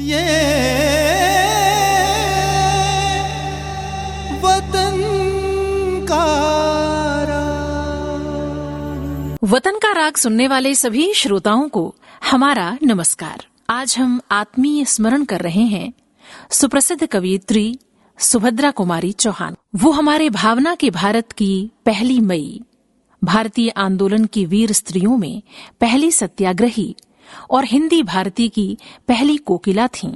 ये वतन का राग सुनने वाले सभी श्रोताओं को हमारा नमस्कार। आज हम आत्मीय स्मरण कर रहे हैं सुप्रसिद्ध कवयित्री सुभद्रा कुमारी चौहान। वो हमारे भावना के भारत की पहली मई, भारतीय आंदोलन की वीर स्त्रियों में पहली सत्याग्रही और हिंदी भारती की पहली कोकिला थीं,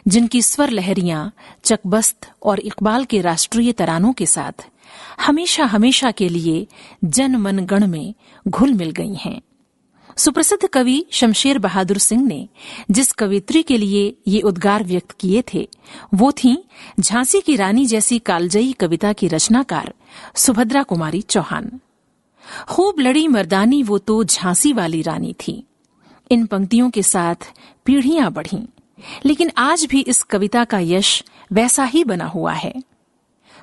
जिनकी स्वर लहरियां चकबस्त और इकबाल के राष्ट्रीय तरानों के साथ हमेशा हमेशा के लिए जन मन गण में घुल मिल गई हैं। सुप्रसिद्ध कवि शमशेर बहादुर सिंह ने जिस कवियत्री के लिए ये उद्गार व्यक्त किए थे, वो थीं झांसी की रानी जैसी कालजयी कविता की रचनाकार सुभद्रा कुमारी चौहान। खूब लड़ी मर्दानी वो तो झांसी वाली रानी थी। इन पंक्तियों के साथ पीढ़ियां बढ़ीं, लेकिन आज भी इस कविता का यश वैसा ही बना हुआ है।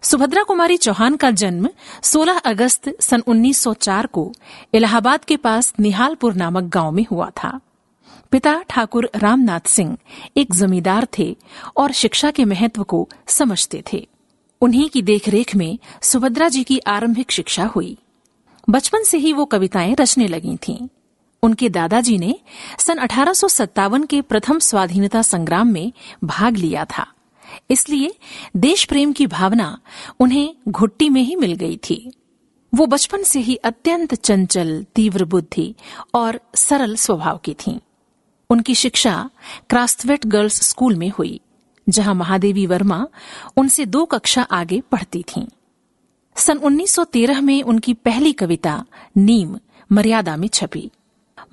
सुभद्रा कुमारी चौहान का जन्म 16 अगस्त सन 1904 को इलाहाबाद के पास निहालपुर नामक गांव में हुआ था। पिता ठाकुर रामनाथ सिंह एक जमींदार थे और शिक्षा के महत्व को समझते थे। उन्हीं की देखरेख में सुभद्रा जी की आरंभिक शिक्षा हुई। बचपन से ही वो कविताएं रचने लगी थीं। उनके दादाजी ने सन 1857 के प्रथम स्वाधीनता संग्राम में भाग लिया था, इसलिए देश प्रेम की भावना उन्हें घुट्टी में ही मिल गई थी। वो बचपन से ही अत्यंत चंचल, तीव्र बुद्धि और सरल स्वभाव की थीं। उनकी शिक्षा क्रास्थवेट गर्ल्स स्कूल में हुई, जहां महादेवी वर्मा उनसे 2 कक्षा आगे पढ़ती थीं। सन 1913 में उनकी पहली कविता नीम मर्यादा में छपी।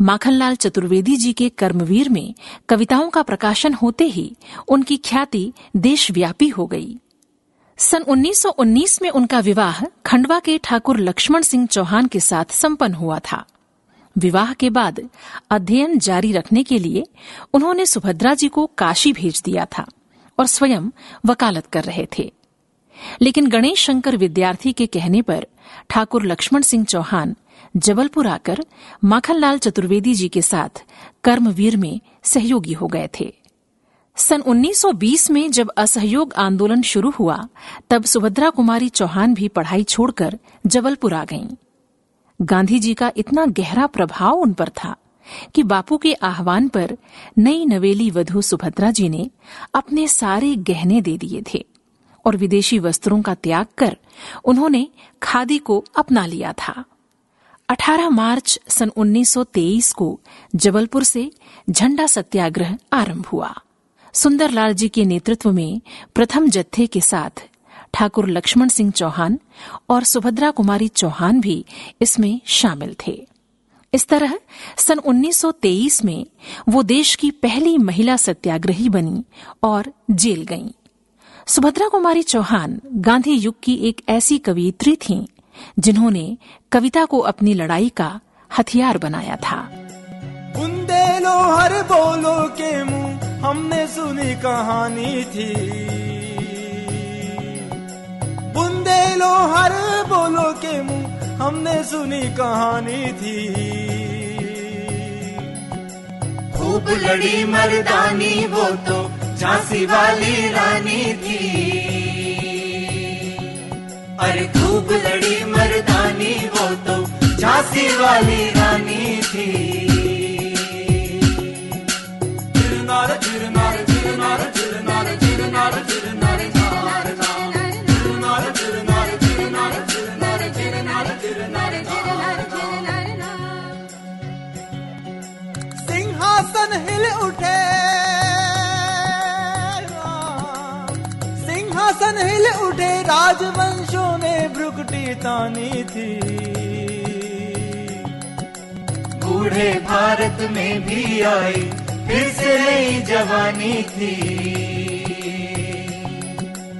माखनलाल चतुर्वेदी जी के कर्मवीर में कविताओं का प्रकाशन होते ही उनकी ख्याति देशव्यापी हो गई। सन 1919 में उनका विवाह खंडवा के ठाकुर लक्ष्मण सिंह चौहान के साथ संपन्न हुआ था। विवाह के बाद अध्ययन जारी रखने के लिए उन्होंने सुभद्रा जी को काशी भेज दिया था और स्वयं वकालत कर रहे थे। लेकिन गणेश शंकर विद्यार्थी के कहने पर ठाकुर लक्ष्मण सिंह चौहान जबलपुर आकर माखनलाल चतुर्वेदी जी के साथ कर्मवीर में सहयोगी हो गए थे। सन 1920 में जब असहयोग आंदोलन शुरू हुआ, तब सुभद्रा कुमारी चौहान भी पढ़ाई छोड़कर जबलपुर आ गईं। गांधी जी का इतना गहरा प्रभाव उन पर था कि बापू के आह्वान पर नई नवेली वधू सुभद्रा जी ने अपने सारे गहने दे दिए थे और विदेशी वस्त्रों का त्याग कर उन्होंने खादी को अपना लिया था। 18 मार्च सन 1923 को जबलपुर से झंडा सत्याग्रह आरंभ हुआ। सुंदरलाल जी के नेतृत्व में प्रथम जत्थे के साथ ठाकुर लक्ष्मण सिंह चौहान और सुभद्रा कुमारी चौहान भी इसमें शामिल थे। इस तरह सन 1923 में वो देश की पहली महिला सत्याग्रही बनी और जेल गईं। सुभद्रा कुमारी चौहान गांधी युग की एक ऐसी कवयित्री थीं जिन्होंने कविता को अपनी लड़ाई का हथियार बनाया था। बुंदेलो हर बोलो के मुंह हमने सुनी कहानी थी। बुंदेलो हर बोलो के मुंह हमने सुनी कहानी थी। खूब लड़ी मर्दानी वो तो झांसी वाली रानी थी। अरे खूब लड़ी मर्दानी वो तो झांसी वाली रानी थी। चिरनार चिरनार चिरनार चिरनार चिरनार चिरनार चिरनार चिरनार चिरनार चिरनार चिरनार चिरनार चिरनार चिरनार। सिंहासन हिल उठे, सिंहासन हिल उठे, राजवंशों ने भ्रुकुटी तानी थी। बूढ़े भारत में भी आई फिर से नई जवानी थी।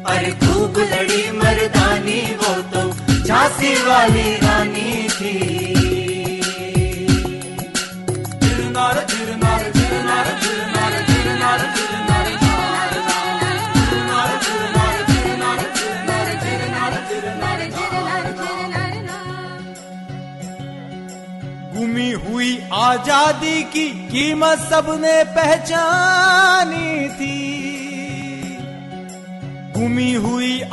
अरे खूब लड़ी मर्दानी वो तो झांसी वाली रानी थी। चिरनार चिरनार चिरनार चिरनार चिरनार चिरनार गुमी हुई आजादी की कीमत सबने पहचानी थी।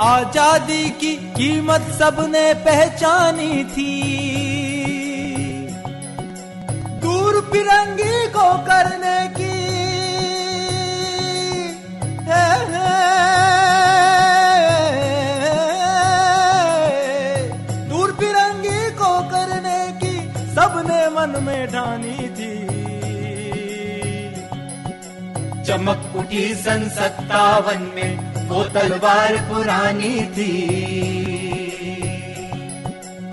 आजादी की कीमत सबने पहचानी थी। दूर फिरंगी को करने की दूर फिरंगी को करने की सबने मन में ठानी थी। चमक उठी सन 57 में वो तलवार पुरानी थी।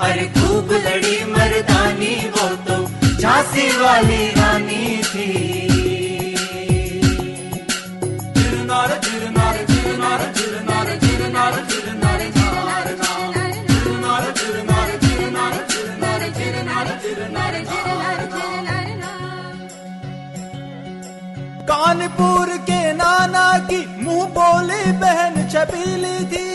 अरे खूब लड़ी मर्दानी वो तो झांसी वाली रानी थी। जिरनार जिरनार जिरनार जिरनार जिरनार जिरनार जिरनार जिरनार जिरनार जिरनार जिरनार जिरनार कानपुर के नाना की मुंह बोली बहन छबीली थी।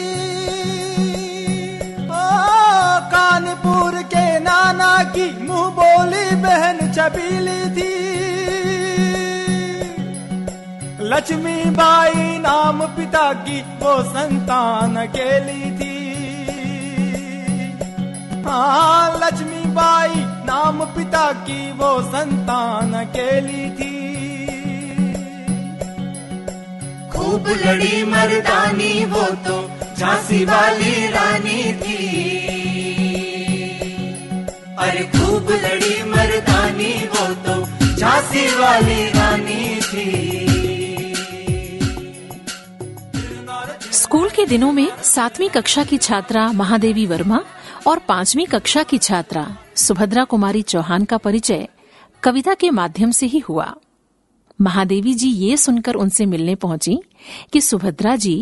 कानपुर के नाना की मुंह बोली बहन छबीली थी। लक्ष्मीबाई नाम पिता की वो संतान अकेली थी। लक्ष्मीबाई नाम पिता की वो संतान अकेली थी। खूब लड़ी मर्दानी वो तो झांसी वाली रानी थी। अरे खूब लड़ी मर्दानी वो तो झांसी वाली रानी थी। स्कूल के दिनों में 7वीं कक्षा की छात्रा महादेवी वर्मा और 5वीं कक्षा की छात्रा सुभद्रा कुमारी चौहान का परिचय कविता के माध्यम से ही हुआ। महादेवी जी ये सुनकर उनसे मिलने पहुंची कि सुभद्रा जी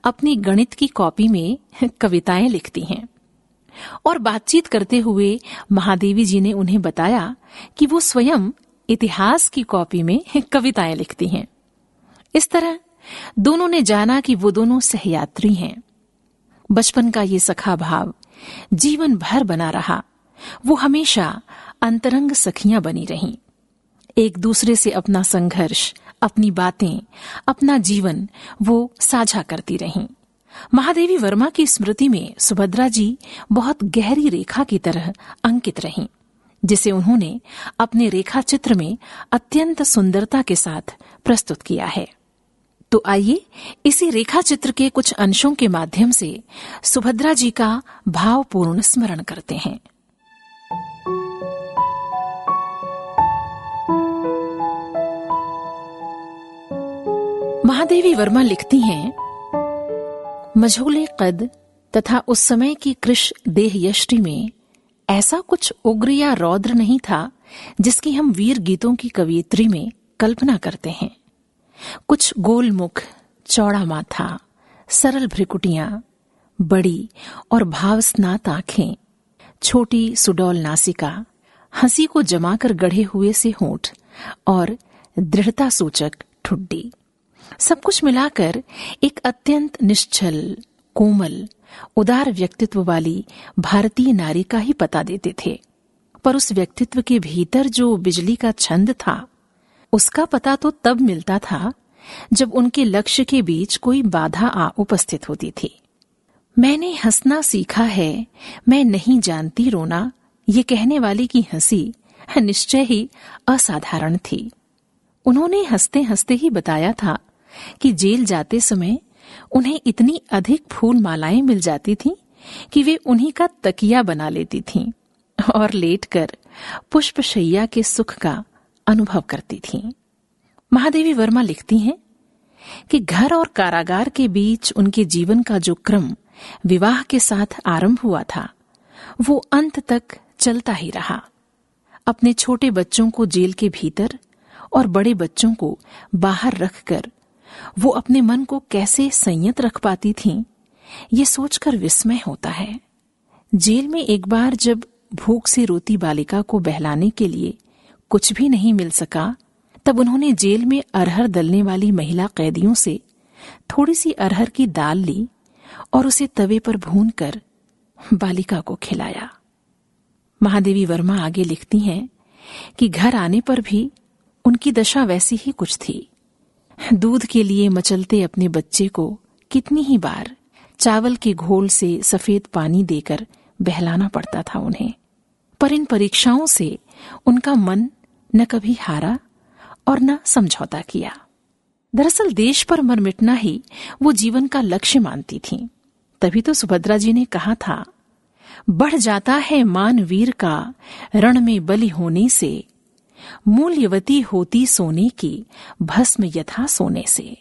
अपनी गणित की कॉपी में कविताएं लिखती हैं और बातचीत करते हुए महादेवी जी ने उन्हें बताया कि वो स्वयं इतिहास की कॉपी में कविताएं लिखती हैं। इस तरह दोनों ने जाना कि वो दोनों सहयात्री हैं। बचपन का ये सखा भाव जीवन भर बना रहा। वो हमेशा अंतरंग सखियां बनी रहीं। एक दूसरे से अपना संघर्ष, अपनी बातें, अपना जीवन वो साझा करती रहीं। महादेवी वर्मा की स्मृति में सुभद्रा जी बहुत गहरी रेखा की तरह अंकित रहीं, जिसे उन्होंने अपने रेखा चित्र में अत्यंत सुंदरता के साथ प्रस्तुत किया है। तो आइए इसी रेखा चित्र के कुछ अंशों के माध्यम से सुभद्रा जी का भावपूर्ण स्मरण करते हैं। महादेवी वर्मा लिखती हैं, मझोले कद तथा उस समय की कृश देह यष्टि में ऐसा कुछ उग्र या रौद्र नहीं था जिसकी हम वीर गीतों की कवियत्री में कल्पना करते हैं। कुछ गोल मुख, चौड़ा माथा, सरल भ्रिकुटियां, बड़ी और भावस्नात आंखें, छोटी सुडौल नासिका, हंसी को जमाकर गढ़े हुए से होंठ और दृढ़ता सूचक ठुड्डी, सब कुछ मिलाकर एक अत्यंत निश्चल, कोमल, उदार व्यक्तित्व वाली भारतीय नारी का ही पता देते थे। पर उस व्यक्तित्व के भीतर जो बिजली का छंद था, उसका पता तो तब मिलता था जब उनके लक्ष्य के बीच कोई बाधा आ उपस्थित होती थी। मैंने हंसना सीखा है, मैं नहीं जानती रोना, ये कहने वाली की हंसी निश्चय ही असाधारण थी। उन्होंने हंसते हंसते ही बताया था कि जेल जाते समय उन्हें इतनी अधिक फूल मालाएं मिल जाती थीं कि वे उन्हीं का तकिया बना लेती थीं और लेटकर पुष्पशैया के सुख का अनुभव करती थीं। महादेवी वर्मा लिखती हैं कि घर और कारागार के बीच उनके जीवन का जो क्रम विवाह के साथ आरंभ हुआ था, वो अंत तक चलता ही रहा। अपने छोटे बच्चों को जेल के भीतर और बड़े बच्चों को बाहर रखकर वो अपने मन को कैसे संयत रख पाती थीं, ये सोचकर विस्मय होता है। जेल में एक बार जब भूख से रोती बालिका को बहलाने के लिए कुछ भी नहीं मिल सका, तब उन्होंने जेल में अरहर दलने वाली महिला कैदियों से थोड़ी सी अरहर की दाल ली और उसे तवे पर भूनकर बालिका को खिलाया। महादेवी वर्मा आगे लिखती हैं कि घर आने पर भी उनकी दशा वैसी ही कुछ थी। दूध के लिए मचलते अपने बच्चे को कितनी ही बार चावल के घोल से सफेद पानी देकर बहलाना पड़ता था उन्हें। पर इन परीक्षाओं से उनका मन न कभी हारा और न समझौता किया। दरअसल देश पर मर मिटना ही वो जीवन का लक्ष्य मानती थीं। तभी तो सुभद्रा जी ने कहा था, बढ़ जाता है मान वीर का रण में बलि होने से, मूल्यवती होती सोने की भस्म यथा सोने से।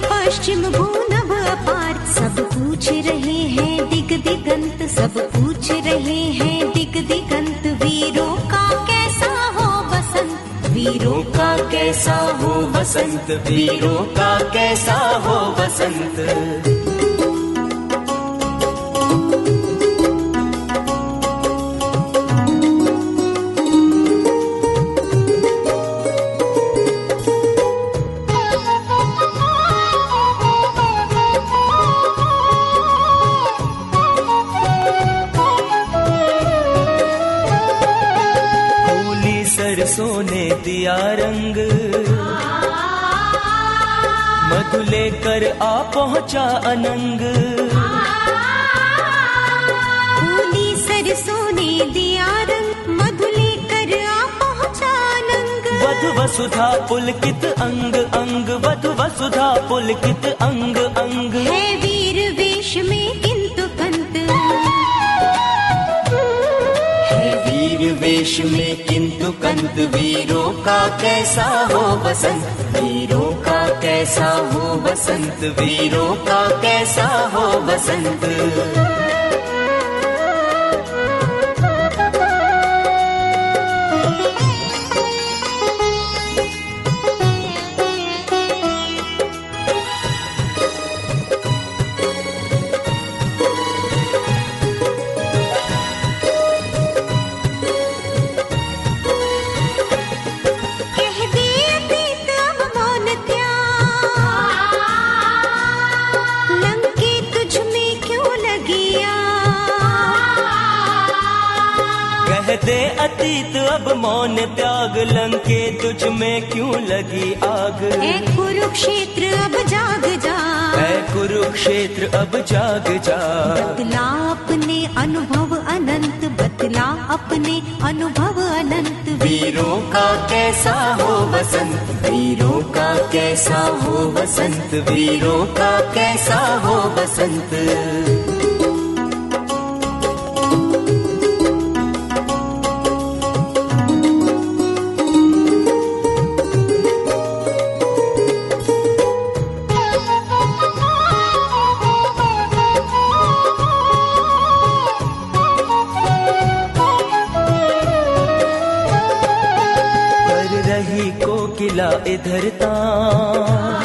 पश्चिम भूनभ अपार, सब पूछ रहे हैं दिग दिगंत, सब पूछ रहे हैं दिग दिगंत। वीरों का कैसा हो बसंत, वीरों का कैसा हो बसंत, वीरों का कैसा हो बसंत। सरसों ने दिया रंग, मधु लेकर आ पहुंचा अनंग। फूली सरसों ने दिया रंग, मधु लेकर आ पहुंचा अनंग। वधु वसुधा पुलकित अंग अंग, वधु वसुधा पुलकित अंग अंग। है वीर वेश में किंतु कंत, है वीर वेश में किंतु कंत। वीरों का कैसा हो बसंत, वीरों का कैसा हो बसंत, वीरों का कैसा हो बसंत। दे अतीत अब मौन त्याग, लंके तुझ में क्यों लगी आग। ऐ कुरुक्षेत्र अब जाग जा, ऐ कुरुक्षेत्र अब जाग जा। बतला अपने अनुभव अनंत, बतला अपने अनुभव अनंत। वीरों का कैसा हो बसंत, वीरों का कैसा हो बसंत, वीरों का कैसा हो बसंत। कोकिला इधर तान,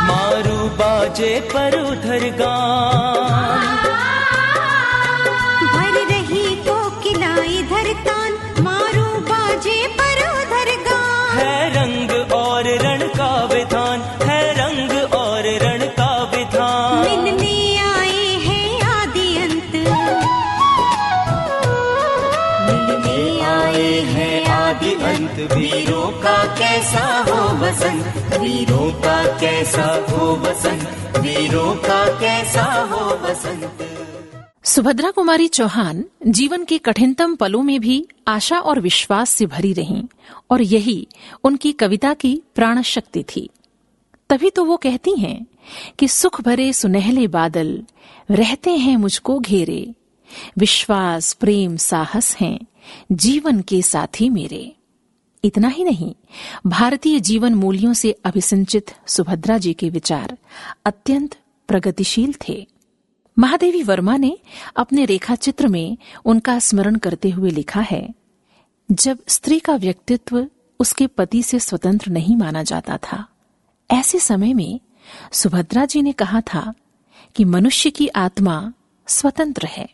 मारू बाजे पर उधर गान। भर रही कोकिला इधर तान, मारू बाजे पर उधर गान। है रंग और रण का विधान, है रंग और रण का विधान। मिलने आए हैं आदि अंत, मिलने आए हैं आदि अंत। वीरों का कैसा हो बसंत, वीरों का कैसा हो बसंत, वीरों का कैसा हो बसंत। सुभद्रा कुमारी चौहान जीवन के कठिनतम पलों में भी आशा और विश्वास से भरी रहीं और यही उनकी कविता की प्राण शक्ति थी। तभी तो वो कहती हैं कि सुख भरे सुनहले बादल रहते हैं मुझको घेरे, विश्वास प्रेम साहस हैं जीवन के साथी मेरे। इतना ही नहीं, भारतीय जीवन मूल्यों से अभिसिंचित सुभद्रा जी के विचार अत्यंत प्रगतिशील थे। महादेवी वर्मा ने अपने रेखा चित्र में उनका स्मरण करते हुए लिखा है, जब स्त्री का व्यक्तित्व उसके पति से स्वतंत्र नहीं माना जाता था, ऐसे समय में सुभद्रा जी ने कहा था कि मनुष्य की आत्मा स्वतंत्र है,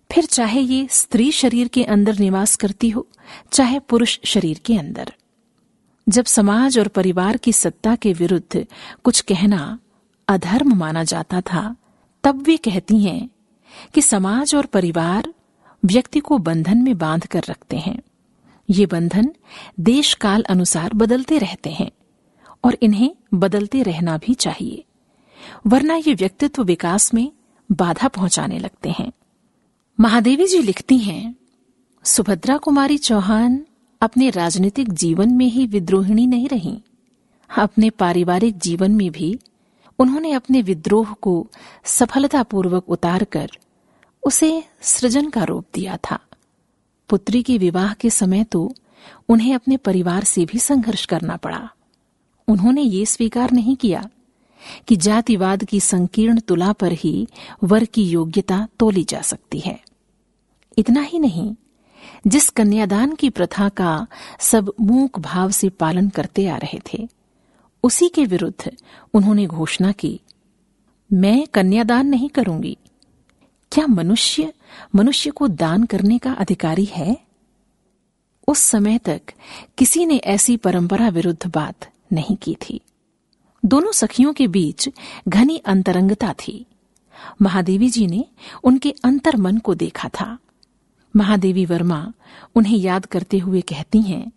फिर चाहे ये स्त्री शरीर के अंदर निवास करती हो, चाहे पुरुष शरीर के अंदर। जब समाज और परिवार की सत्ता के विरुद्ध कुछ कहना अधर्म माना जाता था, तब वे कहती हैं कि समाज और परिवार व्यक्ति को बंधन में बांध कर रखते हैं। ये बंधन देश काल अनुसार बदलते रहते हैं और इन्हें बदलते रहना भी चाहिए, वरना ये व्यक्तित्व विकास में बाधा पहुंचाने लगते हैं। महादेवी जी लिखती हैं, सुभद्रा कुमारी चौहान अपने राजनीतिक जीवन में ही विद्रोहिणी नहीं रहीं, अपने पारिवारिक जीवन में भी उन्होंने अपने विद्रोह को सफलतापूर्वक उतारकर उसे सृजन का रूप दिया था। पुत्री के विवाह के समय तो उन्हें अपने परिवार से भी संघर्ष करना पड़ा। उन्होंने ये स्वीकार नहीं किया कि जातिवाद की संकीर्ण तुला पर ही वर की योग्यता तोली जा सकती है। इतना ही नहीं, जिस कन्यादान की प्रथा का सब मूक भाव से पालन करते आ रहे थे, उसी के विरुद्ध उन्होंने घोषणा की, मैं कन्यादान नहीं करूंगी। क्या मनुष्य को दान करने का अधिकारी है? उस समय तक किसी ने ऐसी परंपरा विरुद्ध बात नहीं की थी। दोनों सखियों के बीच घनी अंतरंगता थी। महादेवी जी ने उनके अंतर्मन को देखा था। महादेवी वर्मा उन्हें याद करते हुए कहती हैं,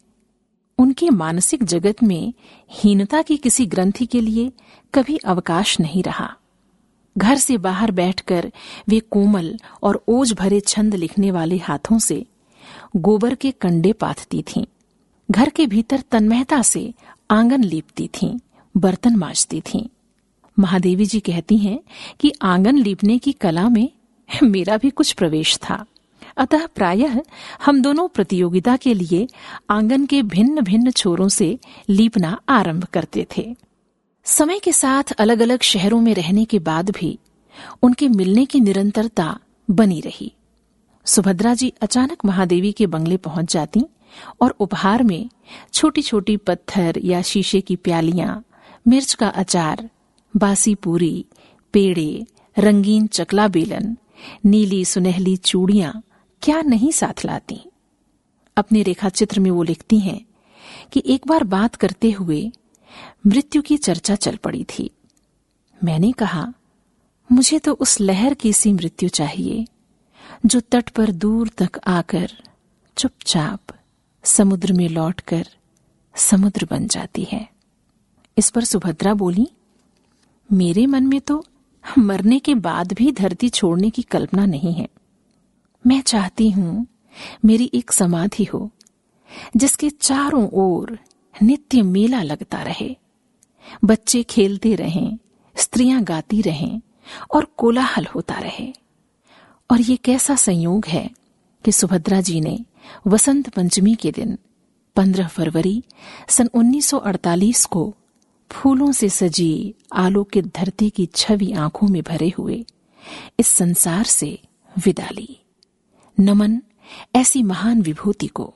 उनके मानसिक जगत में हीनता की किसी ग्रंथि के लिए कभी अवकाश नहीं रहा। घर से बाहर बैठकर वे कोमल और ओज भरे छंद लिखने वाले हाथों से गोबर के कंडे पाथती थीं, घर के भीतर तन्मयता से आंगन लीपती थीं, बर्तन मांजती थीं। महादेवी जी कहती हैं कि आंगन लीपने की कला में मेरा भी कुछ प्रवेश था, अतः प्रायः हम दोनों प्रतियोगिता के लिए आंगन के भिन्न भिन्न छोरों से लीपना आरंभ करते थे। समय के साथ अलग अलग शहरों में रहने के बाद भी उनके मिलने की निरंतरता बनी रही। सुभद्रा जी अचानक महादेवी के बंगले पहुंच जाती और उपहार में छोटी छोटी पत्थर या शीशे की प्यालियां, मिर्च का अचार, बासी पूरी, पेड़े, रंगीन चकला बेलन, नीली सुनहली चूड़ियां क्या नहीं साथ लाती। अपने रेखा चित्र में वो लिखती हैं कि एक बार बात करते हुए मृत्यु की चर्चा चल पड़ी थी। मैंने कहा, मुझे तो उस लहर की सी मृत्यु चाहिए जो तट पर दूर तक आकर चुपचाप समुद्र में लौटकर समुद्र बन जाती है। इस पर सुभद्रा बोली, मेरे मन में तो मरने के बाद भी धरती छोड़ने की कल्पना नहीं है। मैं चाहती हूं मेरी एक समाधि हो जिसके चारों ओर नित्य मेला लगता रहे, बच्चे खेलते रहें, स्त्रियां गाती रहें और कोलाहल होता रहे। और ये कैसा संयोग है कि सुभद्रा जी ने वसंत पंचमी के दिन 15 फरवरी सन 1948 को फूलों से सजी आलोकित धरती की छवि आंखों में भरे हुए इस संसार से विदा ली। नमन ऐसी महान विभूति को।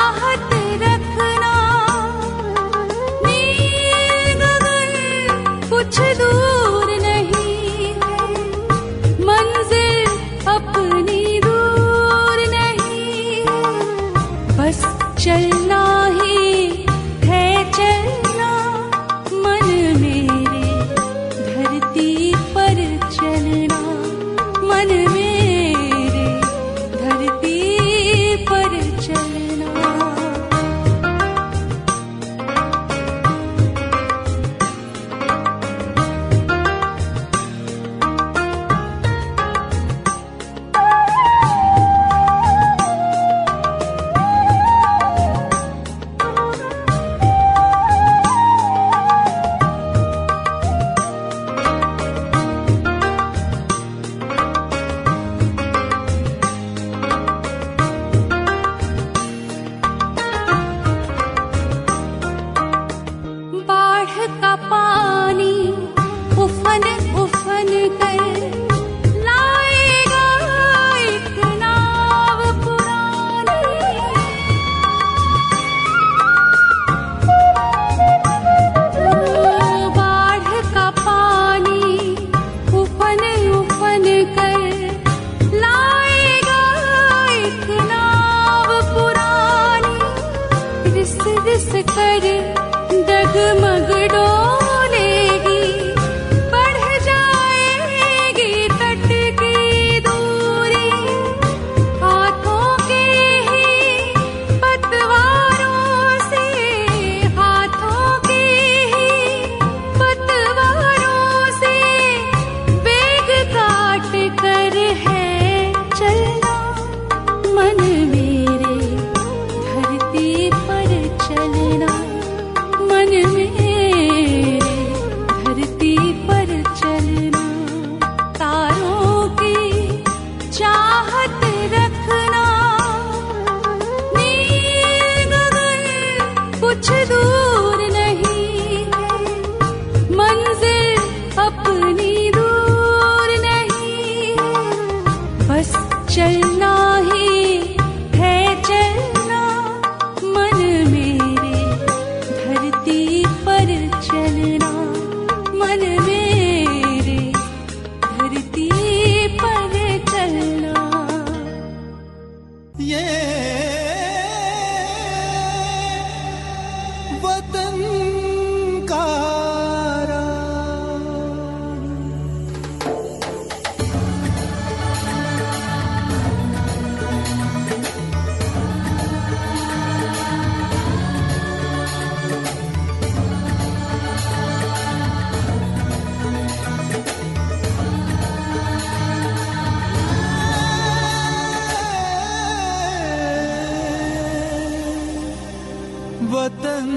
चाहत रखना, नील गगन कुछ दूर नहीं है, मंजिल अपनी दूर नहीं है, बस चलना ही है चलना, मन मेरे धरती पर चलना, मन मेरे धरती पर चलना। बाढ़ का पानी उफन उफन कर लाएगा एक नाव पुरानी, बाढ़ का पानी उफन उफन कर लाएगा एक नाव पुरानी, रिस रिस कर डगमग डोलेगी, बढ़ जाएगी तट की दूरी, हाथों के ही पतवारों से, हाथों के ही पतवारों से वेग काट कर है चलना, मन मेरे धरती पर चलना, मन मेरे धरती पर चलना, तारों की चाहत रखना, नील गगन कुछ दूर नहीं है, मंजिल अपनी दूर नहीं है, बस चलना ही है चलना, मन मेरे धरती पर चलना, मन मेरे धरती पर चलना। ये वतन का वतन